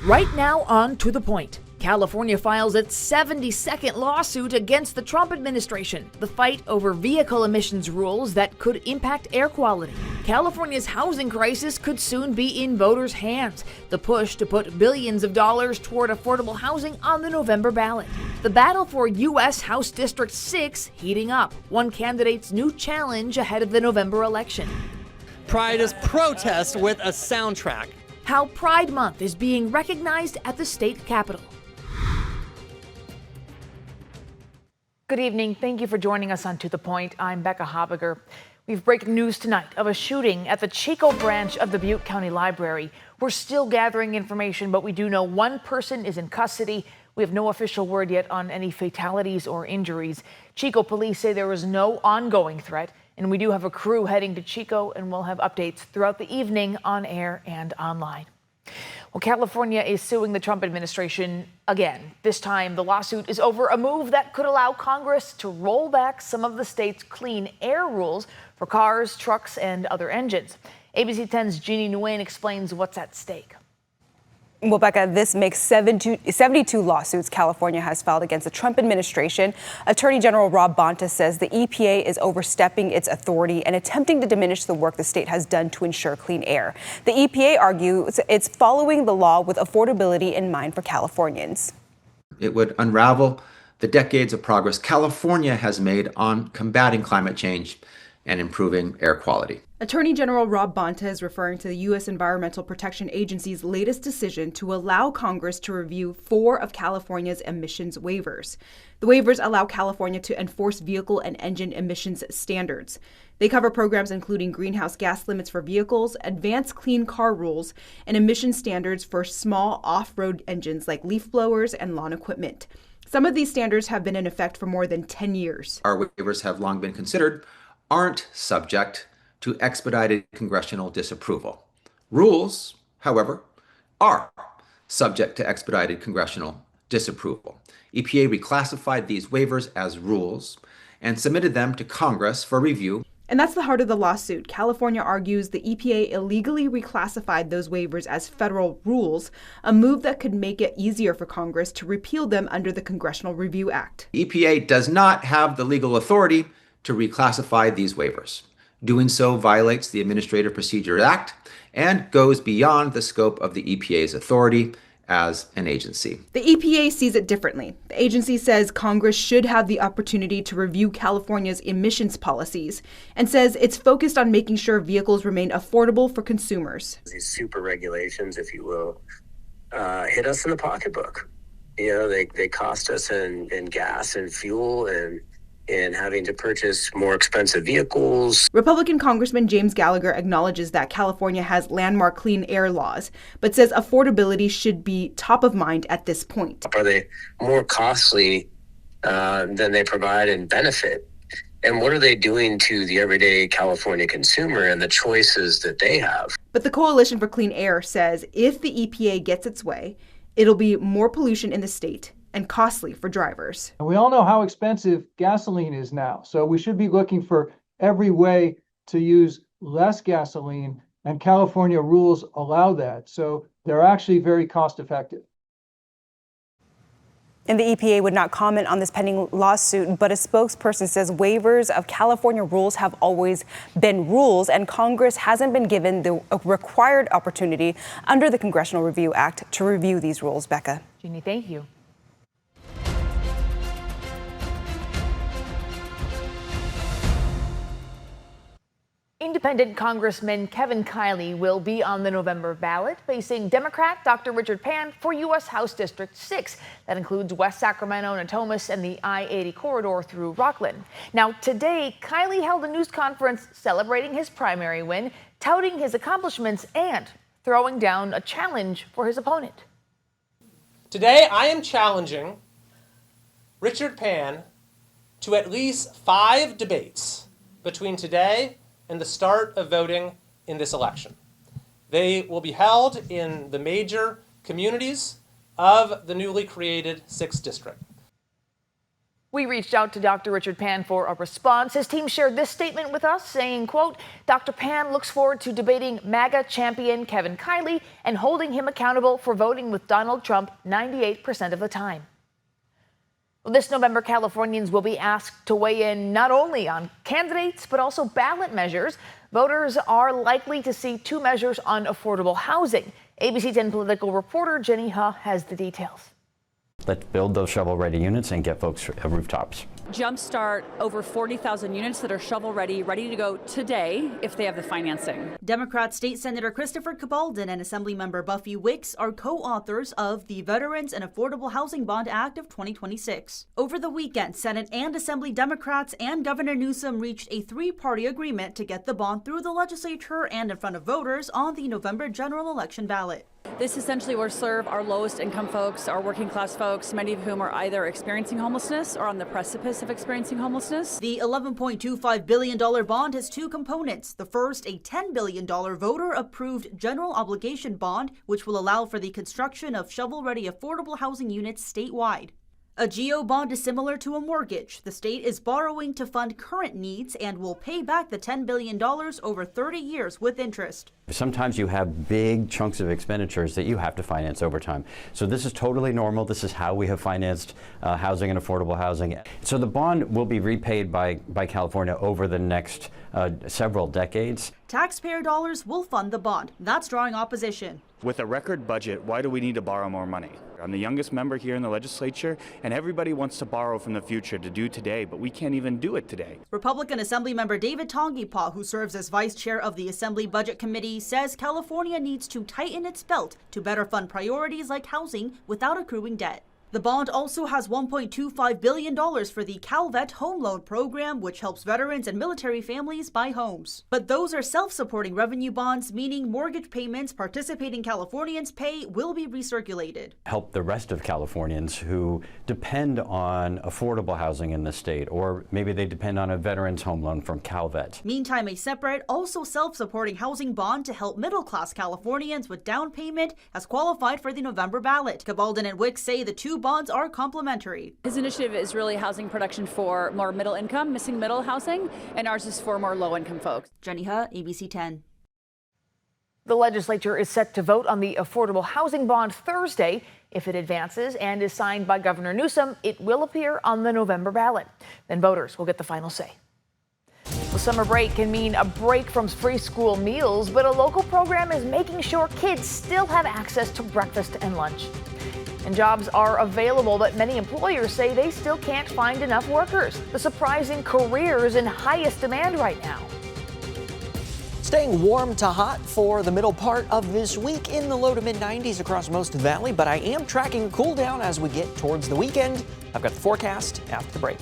Right now, on To the Point. California files its 72nd lawsuit against the Trump administration, the fight over vehicle emissions rules that could impact air quality. California's housing crisis could soon be in voters' hands, the push to put billions of dollars toward affordable housing on the November ballot. The battle for U.S. House District 6 heating up, one candidate's new challenge ahead of the November election. Pride is protest with a soundtrack. How Pride Month is being recognized at the state capitol. Good evening. Thank you for joining us on To the Point. I'm Becca Habiger. We have breaking news tonight of a shooting at the Chico branch of the Butte County Library. We're still gathering information, but we do know one person is in custody. We have no official word yet on any fatalities or injuries. Chico police say there is no ongoing threat, and we do have a crew heading to Chico, and we'll have updates throughout the evening on air and online. Well, California is suing the Trump administration again. This time, the lawsuit is over a move that could allow Congress to roll back some of the state's clean air rules for cars, trucks, and other engines. ABC 10's Jeannie Nguyen explains what's at stake. Well, Becca, this makes 72 lawsuits California has filed against the Trump administration. Attorney General Rob Bonta says the EPA is overstepping its authority and attempting to diminish the work the state has done to ensure clean air. The EPA argues it's following the law with affordability in mind for Californians. It would unravel the decades of progress California has made on combating climate change and improving air quality. Attorney General Rob Bonta is referring to the U.S. Environmental Protection Agency's latest decision to allow Congress to review 4 of California's emissions waivers. The waivers allow California to enforce vehicle and engine emissions standards. They cover programs including greenhouse gas limits for vehicles, advanced clean car rules, and emission standards for small off-road engines like leaf blowers and lawn equipment. Some of these standards have been in effect for more than 10 years. Our waivers have long been considered aren't subject to expedited congressional disapproval. Rules, however, are subject to expedited congressional disapproval. EPA reclassified these waivers as rules and submitted them to Congress for review. And that's the heart of the lawsuit. California argues the EPA illegally reclassified those waivers as federal rules, a move that could make it easier for Congress to repeal them under the Congressional Review Act. EPA does not have the legal authority to reclassify these waivers. Doing so violates the Administrative Procedure Act and goes beyond the scope of the EPA's authority as an agency. The EPA sees it differently. The agency says Congress should have the opportunity to review California's emissions policies and says it's focused on making sure vehicles remain affordable for consumers. These super regulations, if you will, hit us in the pocketbook. You know, they cost us in gas and fuel and having to purchase more expensive vehicles. Republican Congressman James Gallagher acknowledges that California has landmark clean air laws, but says affordability should be top of mind at this point. Are they more costly than they provide in benefit? And what are they doing to the everyday California consumer and the choices that they have? But the Coalition for Clean Air says if the EPA gets its way, it'll be more pollution in the state and costly for drivers. And we all know how expensive gasoline is now. So we should be looking for every way to use less gasoline, and California rules allow that. So they're actually very cost effective. And the EPA would not comment on this pending lawsuit, but a spokesperson says waivers of California rules have always been rules, and Congress hasn't been given the required opportunity under the Congressional Review Act to review these rules. Becca. Jeannie, thank you. Independent Congressman Kevin Kiley will be on the November ballot, facing Democrat Dr. Richard Pan for U.S. House District 6. That includes West Sacramento, Natomas, and the I-80 corridor through Rockland. Now, today, Kiley held a news conference celebrating his primary win, touting his accomplishments, and throwing down a challenge for his opponent. Today, I am challenging Richard Pan to at least 5 debates between today and the start of voting in this election. They will be held in the major communities of the newly created 6th District. We reached out to Dr. Richard Pan for a response. His team shared this statement with us saying, quote, Dr. Pan looks forward to debating MAGA champion Kevin Kiley and holding him accountable for voting with Donald Trump 98% of the time. Well, this November, Californians will be asked to weigh in not only on candidates, but also ballot measures. Voters are likely to see two measures on affordable housing. ABC 10 political reporter Jenny Ha has the details. Let's build those shovel-ready units and get folks rooftops. Jumpstart over 40,000 units that are shovel-ready, ready to go today if they have the financing. Democrat State Senator Christopher Cabaldon and Assemblymember Buffy Wicks are co-authors of the Veterans and Affordable Housing Bond Act of 2026. Over the weekend, Senate and Assembly Democrats and Governor Newsom reached a three-party agreement to get the bond through the legislature and in front of voters on the November general election ballot. This essentially will serve our lowest income folks, our working class folks, many of whom are either experiencing homelessness or on the precipice of experiencing homelessness. The $11.25 billion bond has two components. The first, a $10 billion voter-approved general obligation bond, which will allow for the construction of shovel-ready affordable housing units statewide. A GO bond is similar to a mortgage. The state is borrowing to fund current needs and will pay back the $10 billion over 30 years with interest. Sometimes you have big chunks of expenditures that you have to finance over time. So this is totally normal. This is how we have financed housing and affordable housing. So the bond will be repaid by California over the next several decades. Taxpayer dollars will fund the bond. That's drawing opposition. With a record budget, why do we need to borrow more money? I'm the youngest member here in the legislature, and everybody wants to borrow from the future to do today, but we can't even do it today. Republican Assemblymember David Tongipaw, who serves as vice chair of the Assembly Budget Committee, says California needs to tighten its belt to better fund priorities like housing without accruing debt. The bond also has $1.25 billion for the CalVet Home Loan Program, which helps veterans and military families buy homes. But those are self-supporting revenue bonds, meaning mortgage payments participating Californians pay will be recirculated. Help the rest of Californians who depend on affordable housing in the state, or maybe they depend on a veteran's home loan from CalVet. Meantime, a separate, also self-supporting housing bond to help middle-class Californians with down payment has qualified for the November ballot. Cabaldon and Wicks say the two bonds are complementary. His initiative is really housing production for more middle income, missing middle housing, and ours is for more low income folks. Jenny Ha, ABC 10. The legislature is set to vote on the affordable housing bond Thursday. If it advances and is signed by Governor Newsom, it will appear on the November ballot. Then voters will get the final say. The summer break can mean a break from free school meals, but a local program is making sure kids still have access to breakfast and lunch. And jobs are available, but many employers say they still can't find enough workers. The surprising careers in highest demand right now. Staying warm to hot for the middle part of this week in the low to mid 90s across most of the valley, but I am tracking a cool down as we get towards the weekend. I've got the forecast after the break.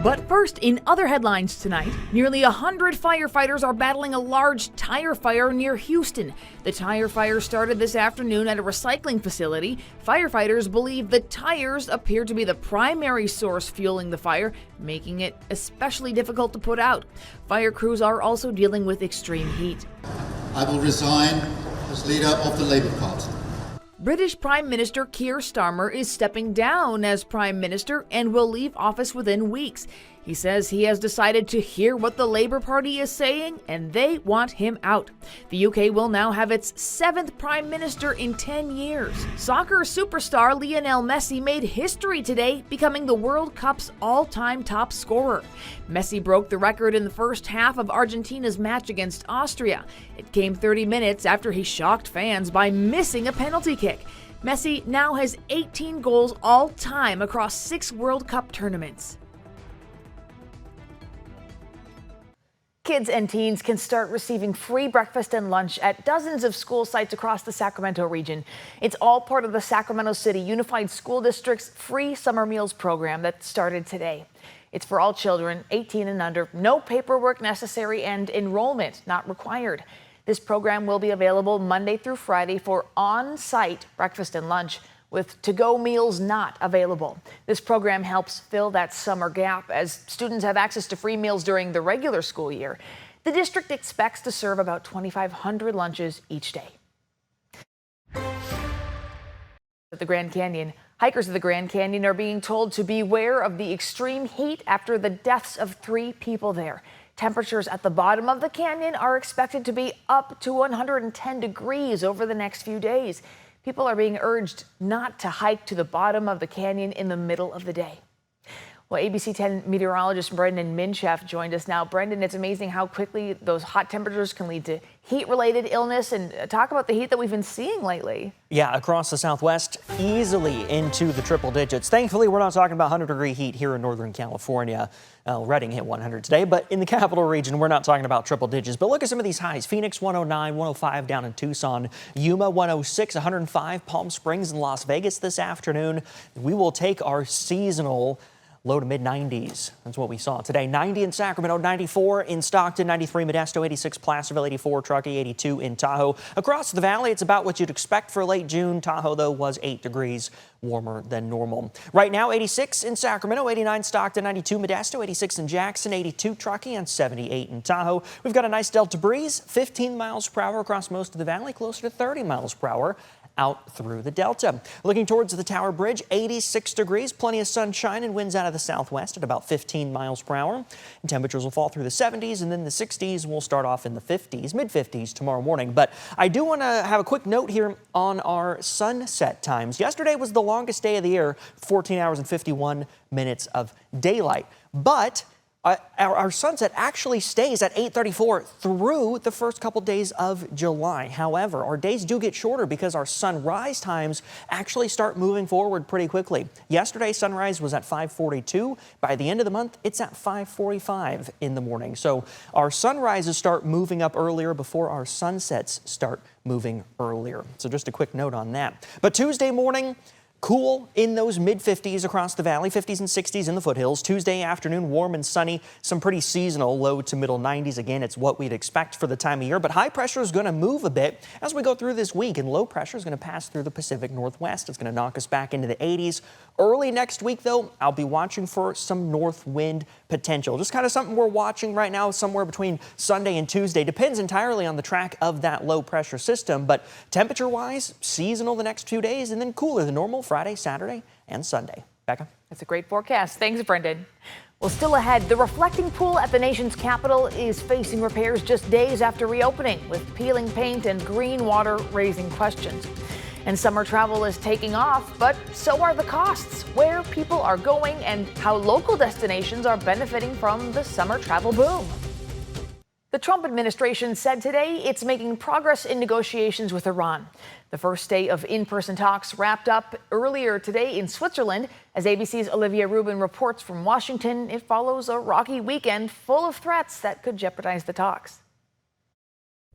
But first, in other headlines tonight, nearly 100 firefighters are battling a large tire fire near Houston. The tire fire started this afternoon at a recycling facility. Firefighters believe the tires appear to be the primary source fueling the fire, making it especially difficult to put out. Fire crews are also dealing with extreme heat. I will resign as leader of the Labour Party. British Prime Minister Keir Starmer is stepping down as Prime Minister and will leave office within weeks. He says he has decided to hear what the Labour Party is saying, and they want him out. The UK will now have its 7th Prime Minister in 10 years. Soccer superstar Lionel Messi made history today, becoming the World Cup's all-time top scorer. Messi broke the record in the first half of Argentina's match against Austria. It came 30 minutes after he shocked fans by missing a penalty kick. Messi now has 18 goals all-time across 6 World Cup tournaments. Kids and teens can start receiving free breakfast and lunch at dozens of school sites across the Sacramento region. It's all part of the Sacramento City Unified School District's free summer meals program that started today. It's for all children 18 and under, no paperwork necessary, and enrollment not required. This program will be available Monday through Friday for on-site breakfast and lunch, with to-go meals not available. This program helps fill that summer gap as students have access to free meals during the regular school year. The district expects to serve about 2,500 lunches each day. At the Grand Canyon, Hikers of the Grand Canyon are being told to beware of the extreme heat after the deaths of 3 people there. Temperatures at the bottom of the canyon are expected to be up to 110 degrees over the next few days. People are being urged not to hike to the bottom of the canyon in the middle of the day. Well, ABC 10 meteorologist Brendan Minchef joined us now. Brendan, it's amazing how quickly those hot temperatures can lead to heat-related illness, and talk about the heat that we've been seeing lately. Yeah, across the Southwest, easily into the triple digits. Thankfully, we're not talking about 100-degree heat here in Northern California. Redding hit 100 today, but in the capital region, we're not talking about triple digits. But look at some of these highs. Phoenix 109, 105 down in Tucson. Yuma 106, 105. Palm Springs and Las Vegas this afternoon. We will take our seasonal low to mid 90s. That's what we saw today. 90 in Sacramento, 94 in Stockton, 93 Modesto, 86 Placerville, 84 Truckee, 82 in Tahoe. Across the valley, it's about what you'd expect for late June. Tahoe, though, was 8 degrees warmer than normal. Right now, 86 in Sacramento, 89 Stockton, 92 Modesto, 86 in Jackson, 82 Truckee, and 78 in Tahoe. We've got a nice delta breeze, 15 miles per hour across most of the valley, closer to 30 miles per hour out through the Delta. Looking towards the Tower Bridge, 86 degrees, plenty of sunshine and winds out of the southwest at about 15 miles per hour. And temperatures will fall through the 70s and then the 60s. We'll start off in the 50s, mid 50s tomorrow morning. But I do want to have a quick note here on our sunset times. Yesterday was the longest day of the year, 14 hours and 51 minutes of daylight. But our sunset actually stays at 8:34 through the first couple days of July. However, our days do get shorter because our sunrise times actually start moving forward pretty quickly. Yesterday, sunrise was at 5:42. By the end of the month, it's at 5:45 in the morning. So our sunrises start moving up earlier before our sunsets start moving earlier. So just a quick note on that. But Tuesday morning, cool in those mid-50s across the valley, 50s and 60s in the foothills. Tuesday afternoon, warm and sunny, some pretty seasonal low to middle 90s. Again, it's what we'd expect for the time of year, but high pressure is going to move a bit as we go through this week, and low pressure is going to pass through the Pacific Northwest. It's going to knock us back into the 80s. Early next week, though, I'll be watching for some north wind potential. Just kind of something we're watching right now, somewhere between Sunday and Tuesday. Depends entirely on the track of that low pressure system, but temperature-wise, seasonal the next few days, and then cooler than normal Friday, Saturday, and Sunday. Becca? That's a great forecast. Thanks, Brendan. Well, still ahead, the reflecting pool at the nation's capital is facing repairs just days after reopening, with peeling paint and green water raising questions. And summer travel is taking off, but so are the costs, where people are going, and how local destinations are benefiting from the summer travel boom. The Trump administration said today it's making progress in negotiations with Iran. The first day of in-person talks wrapped up earlier today in Switzerland. As ABC's Olivia Rubin reports from Washington, it follows a rocky weekend full of threats that could jeopardize the talks.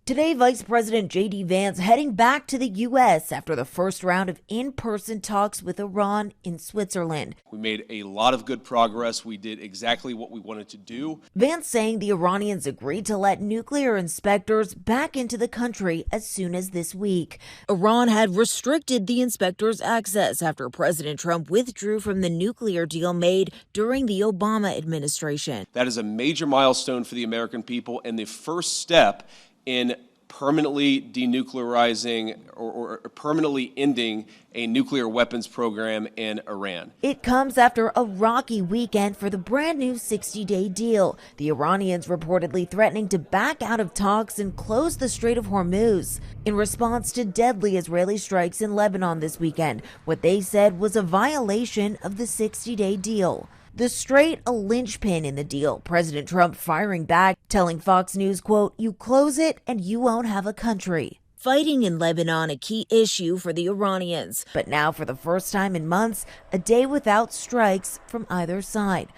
Today, Vice President J.D. Vance heading back to the U.S. after the first round of in-person talks with Iran in Switzerland. We made a lot of good progress. We did exactly what we wanted to do. Vance saying the Iranians agreed to let nuclear inspectors back into the country as soon as this week. Iran had restricted the inspectors' access after President Trump withdrew from the nuclear deal made during the Obama administration. That is a major milestone for the American people and the first step in permanently denuclearizing or permanently ending a nuclear weapons program in Iran. It comes after a rocky weekend for the brand new 60-day deal. The Iranians reportedly threatening to back out of talks and close the Strait of Hormuz in response to deadly Israeli strikes in Lebanon this weekend, what they said was a violation of the 60-day deal. The strait, a linchpin in the deal. President Trump firing back, telling Fox News, quote, "You close it and you won't have a country." Fighting in Lebanon, a key issue for the Iranians. But now, for the first time in months, a day without strikes from either side.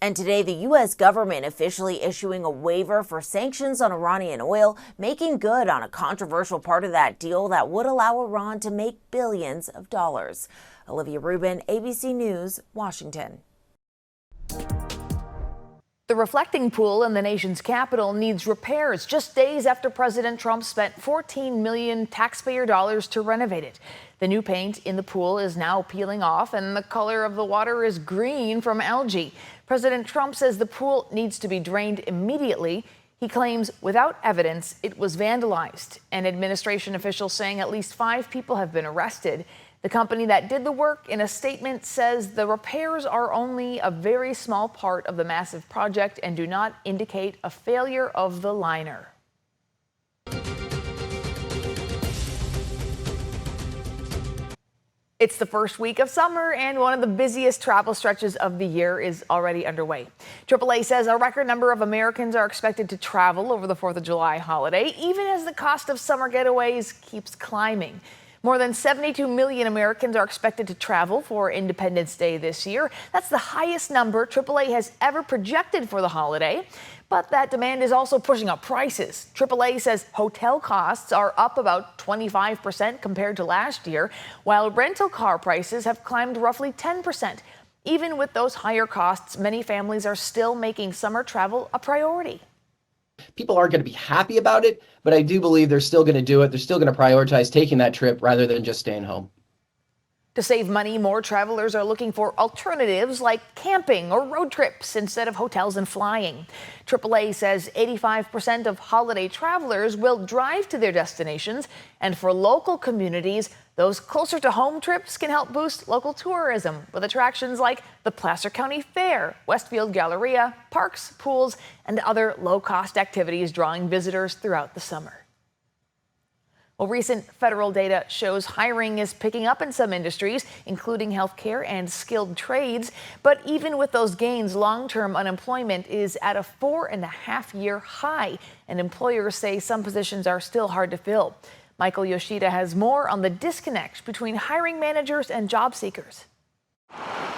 And today, the U.S. government officially issuing a waiver for sanctions on Iranian oil, making good on a controversial part of that deal that would allow Iran to make billions of dollars. Olivia Rubin, ABC News, Washington. The reflecting pool in the nation's capital needs repairs just days after President Trump spent $14 million taxpayer dollars to renovate it. The new paint in the pool is now peeling off, and the color of the water is green from algae. President Trump says the pool needs to be drained immediately. He claims without evidence it was vandalized, and administration officials saying at least 5 people have been arrested. The company that did the work in a statement says the repairs are only a very small part of the massive project and do not indicate a failure of the liner. It's the first week of summer, and one of the busiest travel stretches of the year is already underway. AAA says a record number of Americans are expected to travel over the 4th of July holiday, even as the cost of summer getaways keeps climbing. More than 72 million Americans are expected to travel for Independence Day this year. That's the highest number AAA has ever projected for the holiday. But that demand is also pushing up prices. AAA says hotel costs are up about 25% compared to last year, while rental car prices have climbed roughly 10%. Even with those higher costs, many families are still making summer travel a priority. People aren't going to be happy about it, but I do believe they're still going to do it. They're still going to prioritize taking that trip rather than just staying home. To save money, more travelers are looking for alternatives like camping or road trips instead of hotels and flying. AAA says 85% of holiday travelers will drive to their destinations, and for local communities, those closer to home trips can help boost local tourism with attractions like the Placer County Fair, Westfield Galleria, parks, pools, and other low-cost activities drawing visitors throughout the summer. Well, recent federal data shows hiring is picking up in some industries, including healthcare and skilled trades. But even with those gains, long-term unemployment is at a 4.5-year high, and employers say some positions are still hard to fill. Michael Yoshida has more on the disconnect between hiring managers and job seekers.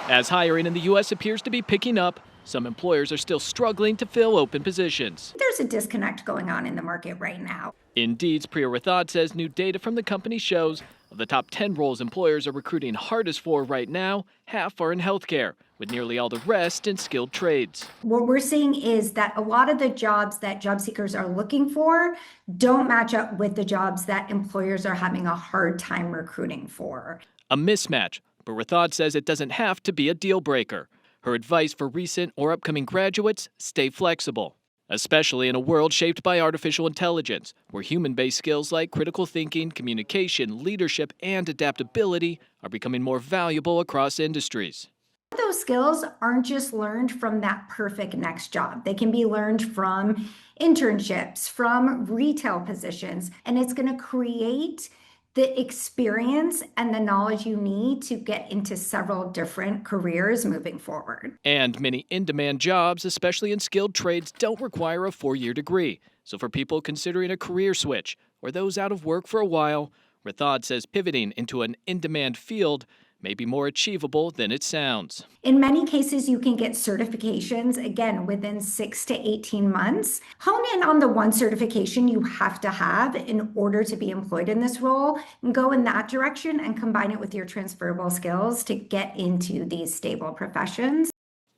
As hiring in the U.S. appears to be picking up, some employers are still struggling to fill open positions. There's a disconnect going on in the market right now. Indeed's Priya Rathod says new data from the company shows of the top 10 roles employers are recruiting hardest for right now, half are in healthcare, with nearly all the rest in skilled trades. What we're seeing is that a lot of the jobs that job seekers are looking for don't match up with the jobs that employers are having a hard time recruiting for. A mismatch, but Rathod says it doesn't have to be a deal breaker. Her advice for recent or upcoming graduates, stay flexible, especially in a world shaped by artificial intelligence, where human-based skills like critical thinking, communication, leadership, and adaptability are becoming more valuable across industries. Those skills aren't just learned from that perfect next job. They can be learned from internships, from retail positions, and it's going to create the experience and the knowledge you need to get into several different careers moving forward. And many in-demand jobs, especially in skilled trades, don't require a 4-year degree. So for people considering a career switch or those out of work for a while, Rathod says pivoting into an in-demand field may be more achievable than it sounds. In many cases, you can get certifications, again, within 6 to 18 months. Hone in on the one certification you have to have in order to be employed in this role, and go in that direction and combine it with your transferable skills to get into these stable professions.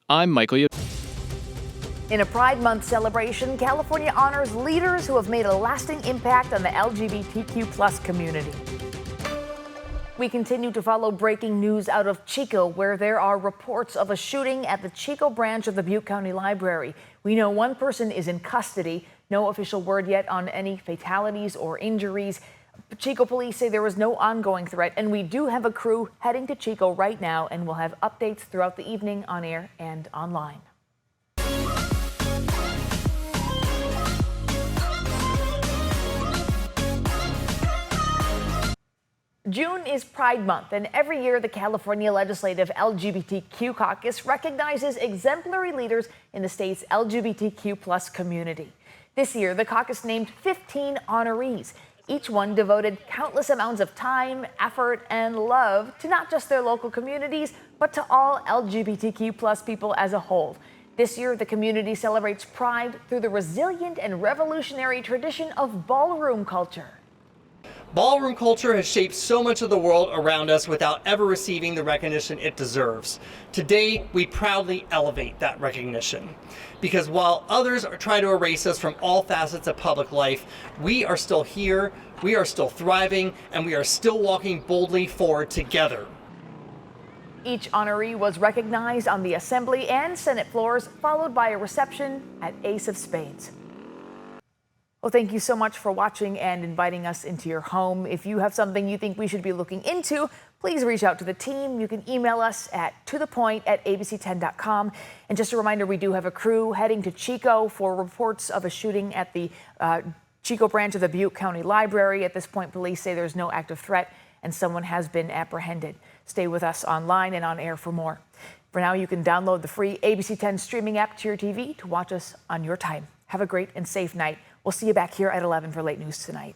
I'm Michael. In a Pride Month celebration, California honors leaders who have made a lasting impact on the LGBTQ+ community. We continue to follow breaking news out of Chico, where there are reports of a shooting at the Chico branch of the Butte County Library. We know one person is in custody. No official word yet on any fatalities or injuries. Chico police say there was no ongoing threat, and we do have a crew heading to Chico right now, and we'll have updates throughout the evening on air and online. June is Pride Month, and every year the California Legislative LGBTQ Caucus recognizes exemplary leaders in the state's LGBTQ+ community. This year, the caucus named 15 honorees. Each one devoted countless amounts of time, effort, and love to not just their local communities, but to all LGBTQ+ people as a whole. This year, the community celebrates Pride through the resilient and revolutionary tradition of ballroom culture. Ballroom culture has shaped so much of the world around us without ever receiving the recognition it deserves. Today, we proudly elevate that recognition. Because while others try to erase us from all facets of public life, we are still here, we are still thriving, and we are still walking boldly forward together. Each honoree was recognized on the Assembly and Senate floors, followed by a reception at Ace of Spades. Well, thank you so much for watching and inviting us into your home. If you have something you think we should be looking into, please reach out to the team. You can email us at tothepoint@abc10.com. And just a reminder, we do have a crew heading to Chico for reports of a shooting at the Chico branch of the Butte County Library. At this point, police say there's no active threat and someone has been apprehended. Stay with us online and on air for more. For now, you can download the free ABC 10 streaming app to your TV to watch us on your time. Have a great and safe night. We'll see you back here at 11 for late news tonight.